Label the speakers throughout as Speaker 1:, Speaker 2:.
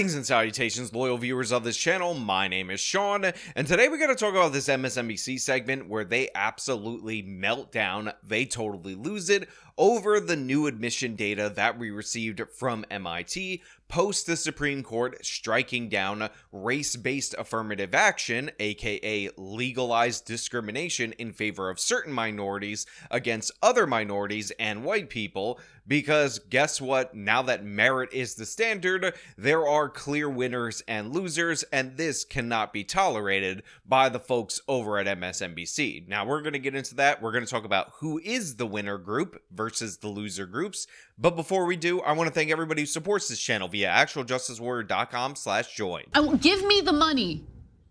Speaker 1: Greetings and salutations, loyal viewers of this channel. My name is Sean, and today we're going to talk about this MSNBC segment where they absolutely melt down, they totally lose it, over the new admission data that we received from MIT post the Supreme Court striking down race-based affirmative action, aka legalized discrimination in favor of certain minorities against other minorities and white people, because guess what? Now that merit is the standard, there are clear winners and losers, and this cannot be tolerated by the folks over at MSNBC. Now, we're going to get into that. We're going to talk about who is the winner group versus the loser groups. But before we do, I want to thank everybody who supports this channel via actualjusticewarrior.com/join.
Speaker 2: Give me the money.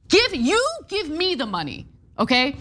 Speaker 2: Give me the money. Okay?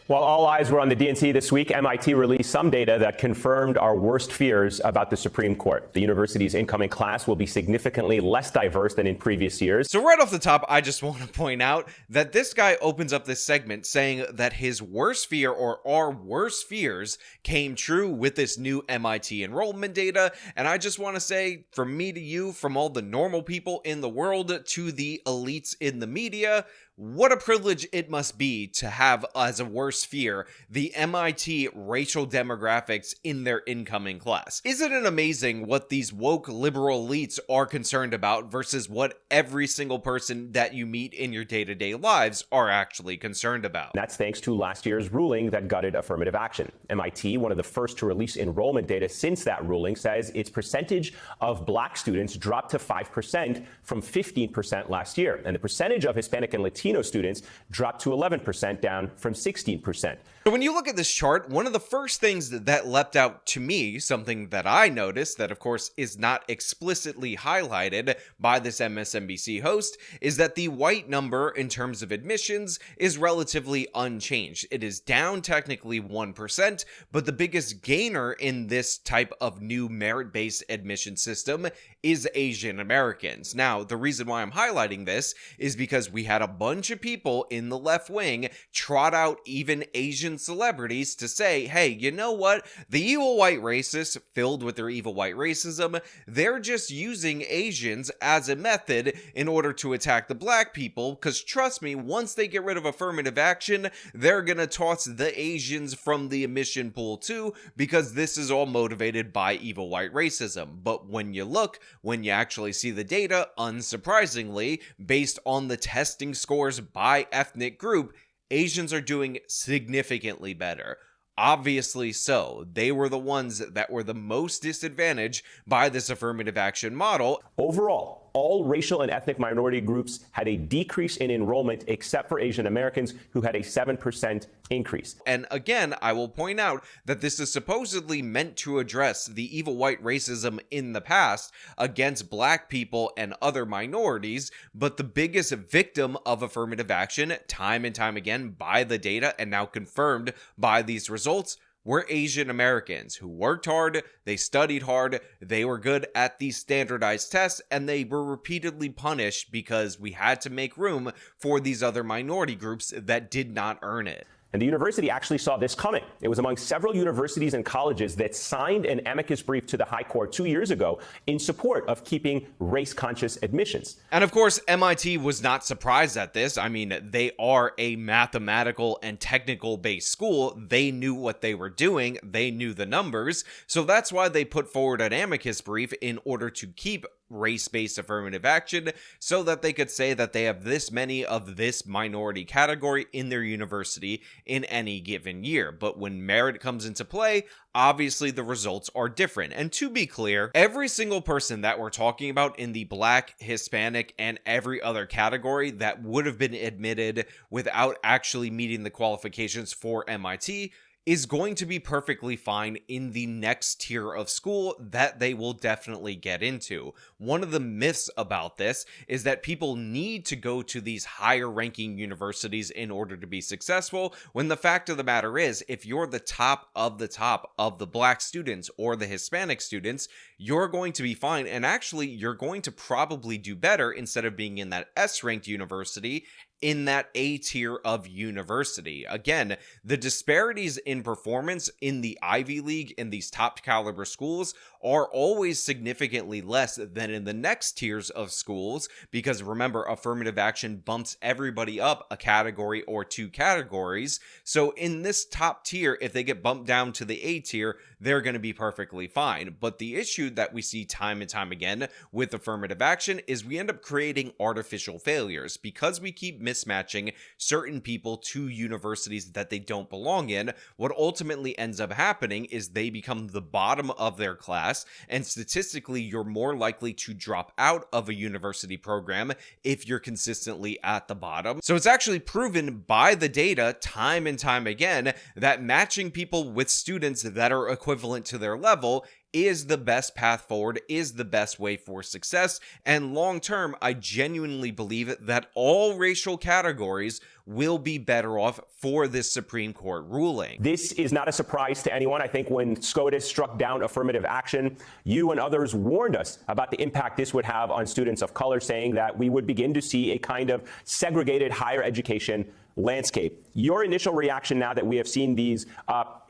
Speaker 3: While all eyes were on the DNC this week, MIT released some data that confirmed our worst fears about the Supreme Court. The university's incoming class will be significantly less diverse than in previous years.
Speaker 1: So right off the top, I just want to point out that this guy opens up this segment saying that his worst fear, or our worst fears, came true with this new MIT enrollment data. And I just want to say, from me to you, from all the normal people in the world to the elites in the media, what a privilege it must be to have as a worst fear the MIT racial demographics in their incoming class. Isn't it amazing what these woke liberal elites are concerned about versus what every single person that you meet in your day-to-day lives are actually concerned about?
Speaker 3: That's thanks to last year's ruling that gutted affirmative action. MIT, one of the first to release enrollment data since that ruling, says its percentage of black students dropped to 5% from 15% last year, and the percentage of Hispanic and Latino students dropped to 11%, down from 16%.
Speaker 1: So when you look at this chart, one of the first things that leapt out to me, something that I noticed that of course is not explicitly highlighted by this MSNBC host, is that the white number in terms of admissions is relatively unchanged. It is down technically 1%, but the biggest gainer in this type of new merit-based admission system is Asian Americans. Now, the reason why I'm highlighting this is because we had a bunch of people in the left wing trot out even Asian celebrities to say, hey, you know what? The evil white racists, filled with their evil white racism, they're just using Asians as a method in order to attack the black people, because trust me, once they get rid of affirmative action, they're gonna toss the Asians from the admission pool too, because this is all motivated by evil white racism. But when you actually see the data, unsurprisingly, based on the testing scores by ethnic group, Asians are doing significantly better. Obviously so. They were the ones that were the most disadvantaged by this affirmative action model.
Speaker 3: Overall, all racial and ethnic minority groups had a decrease in enrollment except for Asian Americans, who had a 7% increase.
Speaker 1: And again, I will point out that this is supposedly meant to address the evil white racism in the past against black people and other minorities, but the biggest victim of affirmative action, time and time again by the data and now confirmed by these results, were Asian Americans who worked hard, they studied hard, they were good at these standardized tests, and they were repeatedly punished because we had to make room for these other minority groups that did not earn it.
Speaker 3: And the university actually saw this coming. It was among several universities and colleges that signed an amicus brief to the High Court 2 years ago in support of keeping race-conscious admissions.
Speaker 1: And of course, MIT was not surprised at this. I mean, they are a mathematical and technical-based school. They knew what they were doing. They knew the numbers. So that's why they put forward an amicus brief in order to keep race-based affirmative action, so that they could say that they have this many of this minority category in their university in any given year. But when merit comes into play, obviously the results are different. And to be clear, every single person that we're talking about in the black, Hispanic, and every other category that would have been admitted without actually meeting the qualifications for MIT is going to be perfectly fine in the next tier of school that they will definitely get into. One of the myths about this is that people need to go to these higher ranking universities in order to be successful, when the fact of the matter is, if you're the top of the black students or the Hispanic students, you're going to be fine, and actually you're going to probably do better instead of being in that S-ranked university in that A tier of university. Again, the disparities in performance in the Ivy League in these top caliber schools are always significantly less than in the next tiers of schools, because remember, affirmative action bumps everybody up a category or two categories. So in this top tier, if they get bumped down to the A tier, they're going to be perfectly fine. But the issue that we see time and time again with affirmative action is we end up creating artificial failures because we keep mismatching certain people to universities that they don't belong in. What ultimately ends up happening is they become the bottom of their class, and statistically, you're more likely to drop out of a university program if you're consistently at the bottom. So it's actually proven by the data time and time again that matching people with students that are equivalent to their level is the best path forward, is the best way for success. And long term, I genuinely believe that all racial categories will be better off for this Supreme Court ruling.
Speaker 3: This is not a surprise to anyone. I think when SCOTUS struck down affirmative action, you and others warned us about the impact this would have on students of color, saying that we would begin to see a kind of segregated higher education landscape. Your initial reaction now that we have seen these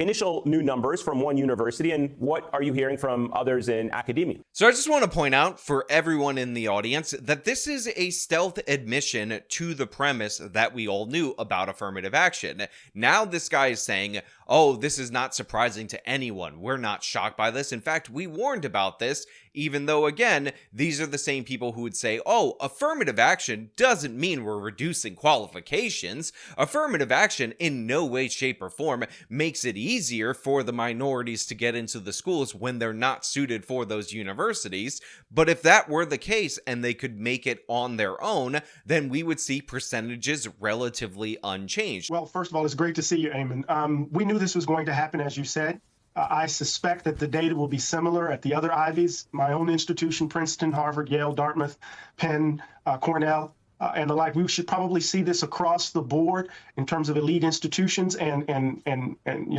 Speaker 3: initial new numbers from one university, and what are you hearing from others in academia?
Speaker 1: So I just want to point out for everyone in the audience that this is a stealth admission to the premise that we all knew about affirmative action. Now this guy is saying, oh, this is not surprising to anyone. We're not shocked by this. In fact, we warned about this, even though, again, these are the same people who would say, oh, affirmative action doesn't mean we're reducing qualifications. Affirmative action in no way, shape, or form makes it easier for the minorities to get into the schools when they're not suited for those universities. But if that were the case and they could make it on their own, then we would see percentages relatively unchanged.
Speaker 4: Well, first of all, it's great to see you, Eamon. We knew this was going to happen, as you said. I suspect that the data will be similar at the other Ivies, my own institution, Princeton, Harvard, Yale, Dartmouth, Penn, Cornell, and the like. We should probably see this across the board in terms of elite institutions and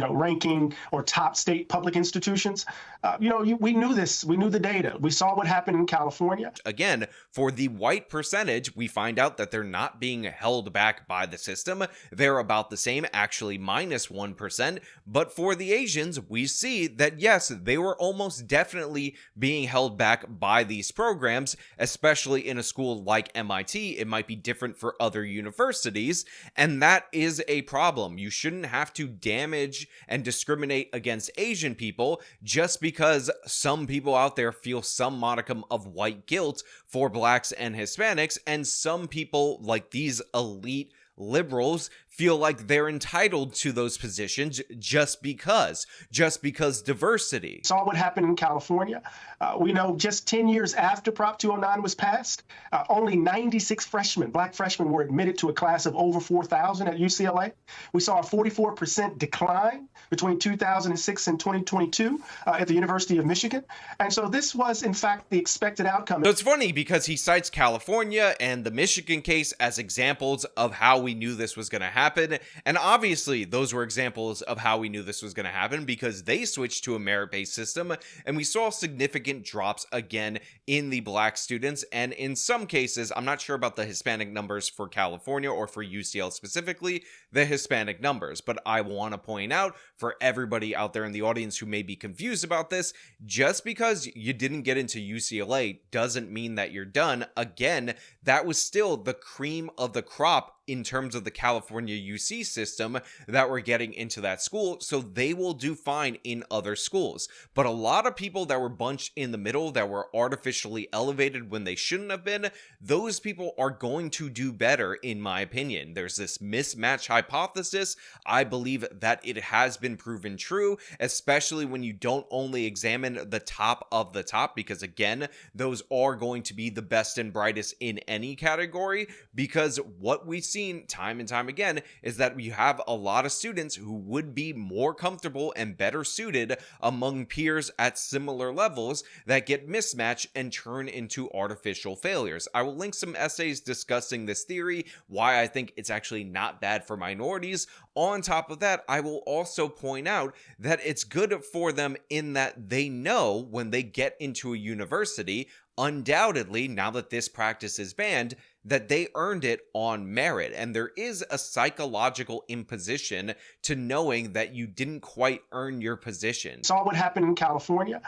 Speaker 4: ranking or top state public institutions. We knew this. We knew the data. We saw what happened in California.
Speaker 1: Again, for the white percentage, we find out that they're not being held back by the system. They're about the same, actually minus 1%. But for the Asians, we see that, yes, they were almost definitely being held back by these programs, especially in a school like MIT. It might be different for other universities, and that is a problem. You shouldn't have to damage and discriminate against Asian people just because some people out there feel some modicum of white guilt for blacks and Hispanics, and some people, like these elite liberals, feel like they're entitled to those positions just because diversity.
Speaker 4: Saw what happened in California. We know just 10 years after Prop 209 was passed, only 96 black freshmen were admitted to a class of over 4,000 at UCLA. We saw a 44% decline between 2006 and 2022 at the University of Michigan. And so this was, in fact, the expected outcome.
Speaker 1: So it's funny because he cites California and the Michigan case as examples of how we knew this was going to happen. And obviously, those were examples of how we knew this was going to happen because they switched to a merit-based system, and we saw significant drops again in the black students. And in some cases, I'm not sure about the Hispanic numbers for California or for UCL specifically, the Hispanic numbers. But I want to point out for everybody out there in the audience who may be confused about this, just because you didn't get into UCLA doesn't mean that you're done. Again, that was still the cream of the crop in terms of the California UC system that were getting into that school, so they will do fine in other schools. But a lot of people that were bunched in the middle, that were artificially elevated when they shouldn't have been, those people are going to do better, in my opinion. There's this mismatch hypothesis. I believe that it has been proven true, especially when you don't only examine the top of the top, because again, those are going to be the best and brightest in any category, because what we've seen time and time again is that we have a lot of students who would be more comfortable and better suited among peers at similar levels that get mismatched and turn into artificial failures. I will link some essays discussing this theory, why I think it's actually not bad for minorities. On top of that, I will also point out that it's good for them in that they know when they get into a university, undoubtedly, now that this practice is banned, that they earned it on merit. And there is a psychological imposition to knowing that you didn't quite earn your position.
Speaker 4: Saw what happened in California.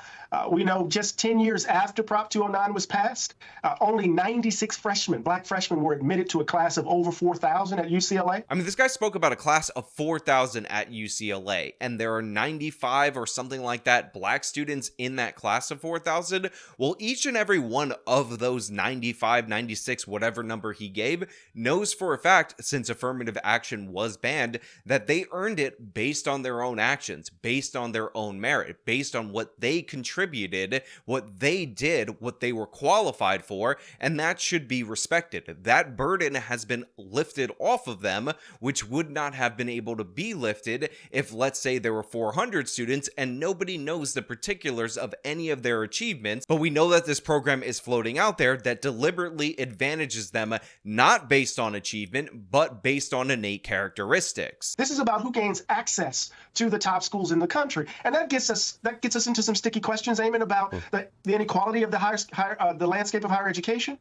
Speaker 4: We know just 10 years after Prop 209 was passed, only 96 freshmen, black freshmen, were admitted to a class of over 4,000 at UCLA.
Speaker 1: I mean, this guy spoke about a class of 4,000 at UCLA, and there are 95 or something like that black students in that class of 4,000. Well, each and every one of those 95, 96, whatever number he gave, knows for a fact, since affirmative action was banned, that they earned it based on their own actions, based on their own merit, based on what they contributed, what they did, what they were qualified for, and that should be respected. That burden has been lifted off of them, which would not have been able to be lifted if, let's say, there were 400 students and nobody knows the particulars of any of their achievements. But we know that this program is floating out there that deliberately advantages them not based on achievement, but based on innate characteristics.
Speaker 4: This is about who gains access to the top schools in the country, and that gets us into some sticky questions, Eamon, about the inequality of the landscape of higher education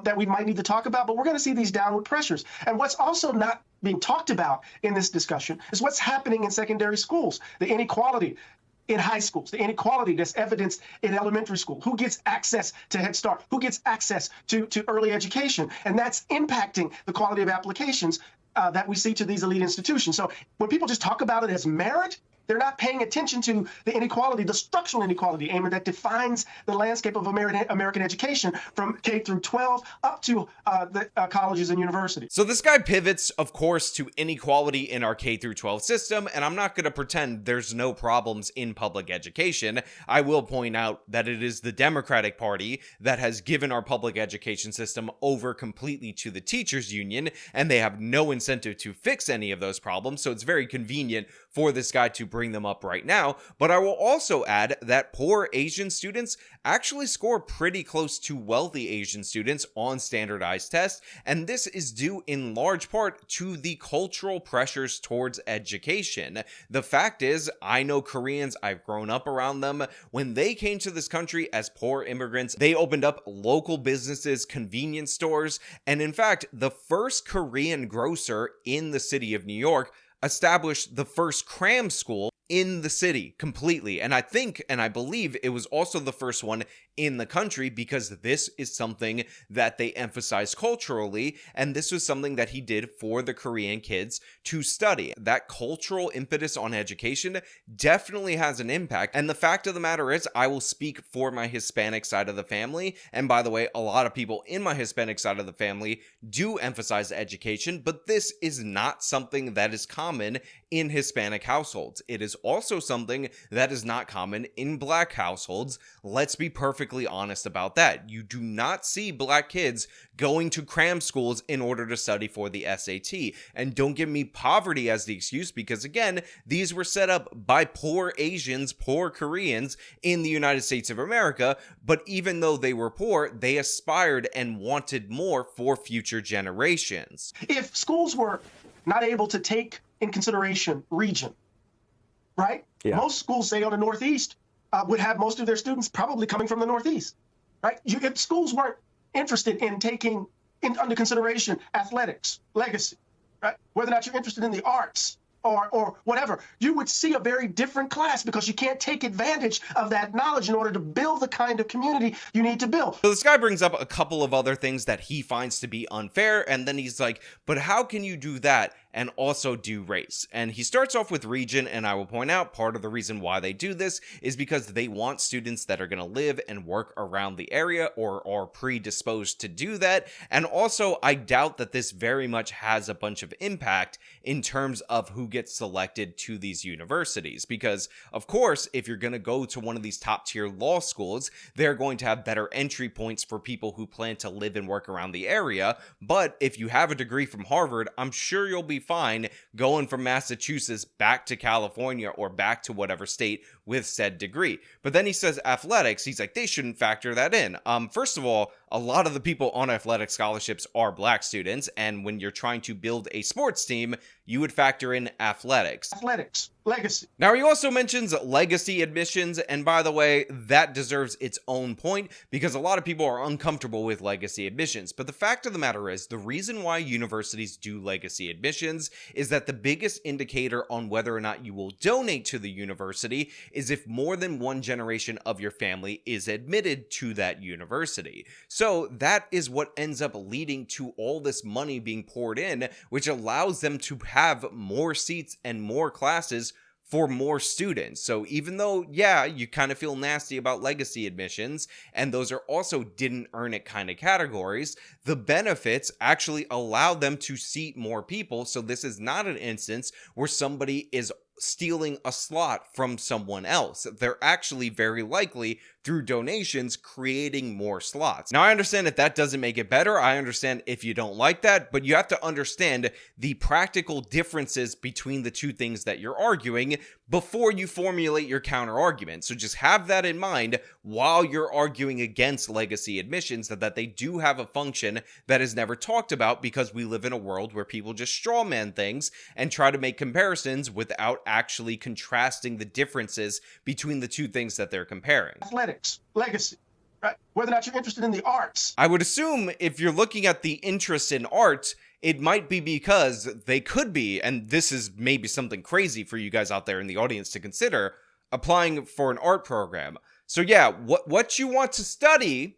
Speaker 4: that we might need to talk about. But we're going to see these downward pressures, and what's also not being talked about in this discussion is what's happening in secondary schools, the inequality in high schools, the inequality that's evidenced in elementary school, who gets access to Head Start, who gets access to early education, and that's impacting the quality of applications that we see to these elite institutions. So when people just talk about it as merit, they're not paying attention to the inequality, the structural inequality, Eamon, that defines the landscape of American education from K through 12 up to the colleges and universities.
Speaker 1: So this guy pivots, of course, to inequality in our K through 12 system, and I'm not going to pretend there's no problems in public education. I will point out that it is the Democratic Party that has given our public education system over completely to the teachers union, and they have no incentive to fix any of those problems, so it's very convenient for this guy to bring them up right now. But I will also add that poor Asian students actually score pretty close to wealthy Asian students on standardized tests, and this is due in large part to the cultural pressures towards education. The fact is, I know Koreans, I've grown up around them. When they came to this country as poor immigrants, they opened up local businesses, convenience stores, and in fact, the first Korean grocer in the city of New York established the first cram school in the city completely. And I think, and I believe it was also the first one in the country, because this is something that they emphasize culturally, and this was something that he did for the Korean kids to study. That cultural impetus on education definitely has an impact, and the fact of the matter is, I will speak for my Hispanic side of the family, and by the way, a lot of people in my Hispanic side of the family do emphasize education, but this is not something that is common in Hispanic households. It is also something that is not common in black households. Let's be perfectly honest about that. You do not see black kids going to cram schools in order to study for the SAT. And don't give me poverty as the excuse, because again, these were set up by poor Asians, poor Koreans in the United States of America. But even though they were poor, they aspired and wanted more for future generations.
Speaker 4: If schools were not able to take in consideration region, right? Yeah. Most schools, say on the Northeast, would have most of their students probably coming from the Northeast, right? If schools weren't interested in taking under consideration athletics, legacy, right? Whether or not you're interested in the arts or whatever, you would see a very different class, because you can't take advantage of that knowledge in order to build the kind of community you need to build.
Speaker 1: So this guy brings up a couple of other things that he finds to be unfair, and then he's like, but how can you do that and also do race? And he starts off with region, and I will point out part of the reason why they do this is because they want students that are going to live and work around the area or are predisposed to do that. And also, I doubt that this very much has a bunch of impact in terms of who gets selected to these universities, because of course, if you're going to go to one of these top tier law schools, they're going to have better entry points for people who plan to live and work around the area. But if you have a degree from Harvard, I'm sure you'll be fine going from Massachusetts back to California or back to whatever state with said degree. But then he says athletics, he's like, they shouldn't factor that in. First of all, a lot of the people on athletic scholarships are black students, and when you're trying to build a sports team, you would factor in athletics.
Speaker 4: Athletics, legacy.
Speaker 1: Now, he also mentions legacy admissions, and by the way, that deserves its own point because a lot of people are uncomfortable with legacy admissions. But the fact of the matter is, the reason why universities do legacy admissions is that the biggest indicator on whether or not you will donate to the university is if more than one generation of your family is admitted to that university. So that is what ends up leading to all this money being poured in, which allows them to have more seats and more classes for more students. So even though, yeah, you kind of feel nasty about legacy admissions, and those are also didn't earn it kind of categories, the benefits actually allow them to seat more people. So this is not an instance where somebody is stealing a slot from someone else. They're actually very likely through donations creating more slots. Now, I understand if that doesn't make it better. I understand if you don't like that, but you have to understand the practical differences between the two things that you're arguing before you formulate your counter argument. So just have that in mind while you're arguing against legacy admissions, that they do have a function that is never talked about because we live in a world where people just strawman things and try to make comparisons without actually contrasting the differences between the two things that they're comparing.
Speaker 4: Athletics, legacy, right? Whether or not you're interested in the arts.
Speaker 1: I would assume if you're looking at the interest in art, it might be because they could be, and this is maybe something crazy for you guys out there in the audience to consider, applying for an art program. So yeah, what you want to study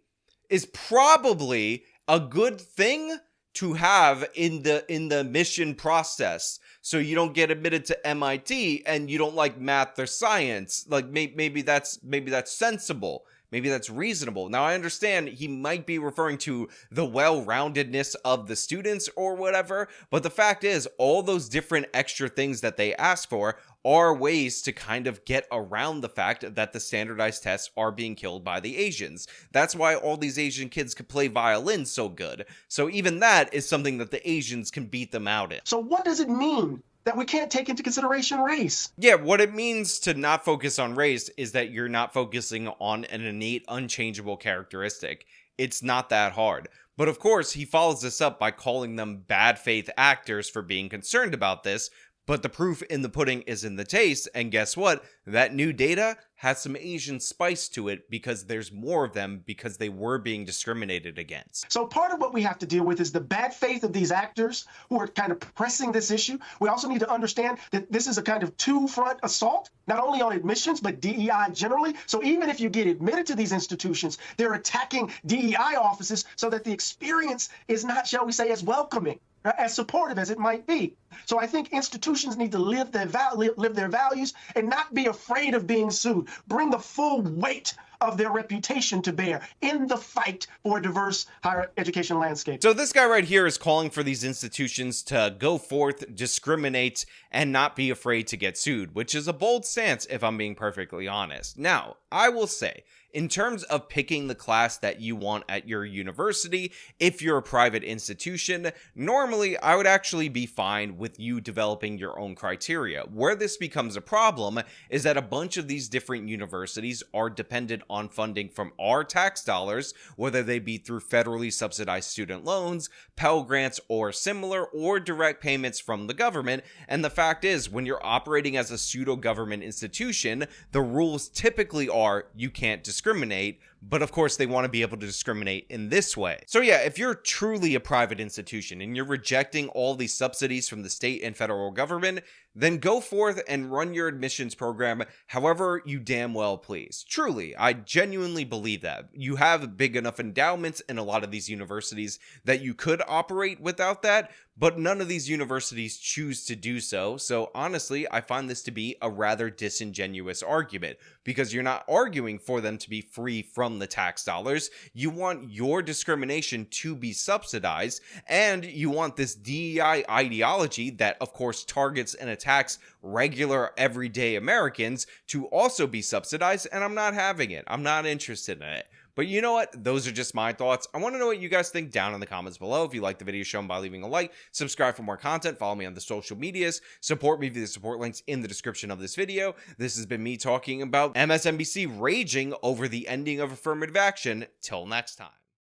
Speaker 1: is probably a good thing to have in the mission process, so you don't get admitted to MIT and you don't like math or science. Like maybe that's sensible. Maybe that's reasonable. Now, I understand he might be referring to the well-roundedness of the students or whatever, but the fact is, all those different extra things that they ask for are ways to kind of get around the fact that the standardized tests are being killed by the Asians. That's why all these Asian kids can play violin so good. So even that is something that the Asians can beat them out in.
Speaker 4: So what does it mean that we can't take into consideration race?
Speaker 1: Yeah, what it means to not focus on race is that you're not focusing on an innate, unchangeable characteristic. It's not that hard. But of course, he follows this up by calling them bad faith actors for being concerned about this. But the proof in the pudding is in the taste, and guess what? That new data has some Asian spice to it because there's more of them because they were being discriminated against.
Speaker 4: So part of what we have to deal with is the bad faith of these actors who are kind of pressing this issue. We also need to understand that this is a kind of two-front assault, not only on admissions, but DEI generally. So even if you get admitted to these institutions, they're attacking DEI offices so that the experience is not, shall we say, as welcoming, as supportive as it might be. So I think institutions need to live their values and not be afraid of being sued. Bring the full weight of their reputation to bear in the fight for a diverse higher education landscape.
Speaker 1: So this guy right here is calling for these institutions to go forth, discriminate, and not be afraid to get sued, which is a bold stance if I'm being perfectly honest. Now, I will say, in terms of picking the class that you want at your university, if you're a private institution, normally I would actually be fine with you developing your own criteria. Where this becomes a problem is that a bunch of these different universities are dependent on funding from our tax dollars, whether they be through federally subsidized student loans, Pell Grants, or similar, or direct payments from the government. And the fact is, when you're operating as a pseudo-government institution, the rules typically are you can't discriminate, but of course they want to be able to discriminate in this way. So yeah, if you're truly a private institution and you're rejecting all these subsidies from the state and federal government, then go forth and run your admissions program however you damn well please. Truly, I genuinely believe that. You have big enough endowments in a lot of these universities that you could operate without that, but none of these universities choose to do so. So honestly, I find this to be a rather disingenuous argument because you're not arguing for them to be free from the tax dollars. You want your discrimination to be subsidized, and you want this DEI ideology that of course targets and attacks regular everyday Americans to also be subsidized, and I'm not having it. I'm not interested in it. But you know what? Those are just my thoughts. I want to know what you guys think down in the comments below. If you like the video, show them by leaving a like, subscribe for more content, follow me on the social medias, support me via the support links in the description of this video. This has been me talking about MSNBC raging over the ending of affirmative action. Till next time.